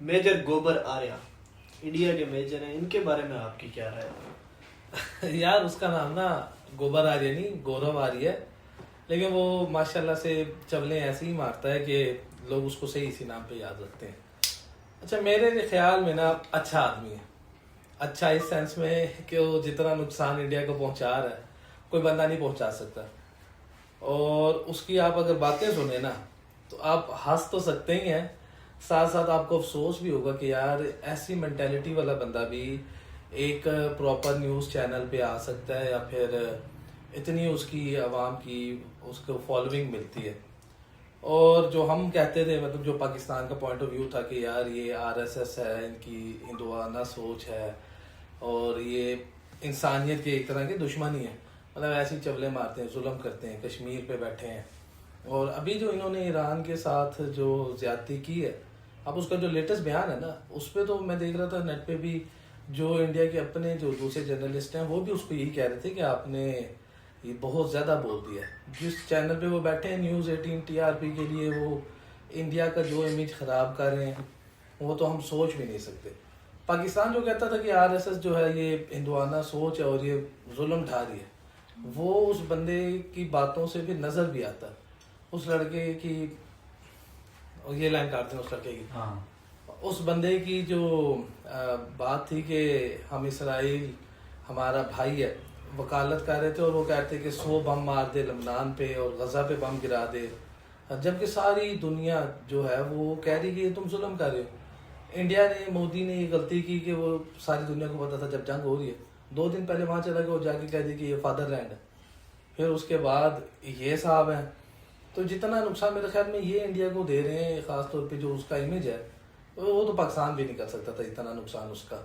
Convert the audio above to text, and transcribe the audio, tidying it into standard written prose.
Major گوبر Arya India کے major ہیں، ان کے بارے میں آپ کی کیا رائے ہے؟ یار اس کا نام نا گوبر آریہ نہیں، گورو آریہ ہے، لیکن وہ ماشاءاللہ سے چولیں ایسے ہی مارتا ہے کہ لوگ اس کو صحیح اسی نام پہ یاد رکھتے ہیں. اچھا میرے خیال میں نا اچھا آدمی ہے. اچھا اس سینس میں کہ وہ جتنا نقصان انڈیا کو پہنچا رہا ہے کوئی بندہ نہیں پہنچا سکتا. اور اس کی آپ اگر باتیں سنیں نا تو آپ ہنس تو سکتے ہی ہیں، ساتھ ساتھ آپ کو افسوس بھی ہوگا کہ یار ایسی مینٹیلٹی والا بندہ بھی ایک پراپر نیوز چینل پہ آ سکتا ہے، یا پھر اتنی اس کی عوام کی اس کو فالوئنگ ملتی ہے. اور جو ہم کہتے تھے، مطلب جو پاکستان کا پوائنٹ آف ویو تھا کہ یار یہ آر ایس ایس ہے، ان کی ہندوانہ سوچ ہے اور یہ انسانیت کی ایک طرح کی دشمنی ہے، مطلب ایسی چولے مارتے ہیں، ظلم کرتے ہیں، کشمیر پہ بیٹھے ہیں. اور ابھی جو انہوں نے ایران کے ساتھ جو زیادتی کی ہے، اب اس کا جو لیٹسٹ بیان ہے نا، اس پہ تو میں دیکھ رہا تھا نیٹ پہ بھی جو انڈیا کے اپنے جو دوسرے جرنلسٹ ہیں وہ بھی اس کو یہی کہہ رہے تھے کہ آپ نے یہ بہت زیادہ بول دیا ہے. جس چینل پہ وہ بیٹھے ہیں نیوز 18 ٹی آر پی کے لیے، وہ انڈیا کا جو امیج خراب کر رہے ہیں وہ تو ہم سوچ بھی نہیں سکتے. پاکستان جو کہتا تھا کہ آر ایس ایس جو ہے یہ ہندوانہ سوچ ہے اور یہ ظلم ڈھا رہی ہے، وہ اس بندے کی باتوں سے بھی نظر بھی آتا ہے. اس لڑکے کی یہ لائن کاٹتے ہیں اس لڑکے کی، اس بندے کی جو بات تھی کہ ہم اسرائیل ہمارا بھائی ہے، وکالت کر رہے تھے، اور وہ کہتے کہ 100 بم مار دے لبنان پہ اور غزہ پہ بم گرا دے، جبکہ ساری دنیا جو ہے وہ کہہ رہی کہ یہ تم ظلم کر رہے ہو. انڈیا نے، مودی نے یہ غلطی کی کہ وہ ساری دنیا کو پتا تھا جب جنگ ہو رہی ہے 2 دن پہلے وہاں چلا گیا اور جا کے کہہ دی کہ یہ فادر لینڈ ہے. پھر اس کے بعد یہ صاحب ہیں. تو جتنا نقصان میرے خیال میں یہ انڈیا کو دے رہے ہیں، خاص طور پہ جو اس کا امیج ہے، وہ تو پاکستان بھی نہیں کر سکتا تھا اتنا نقصان اس کا.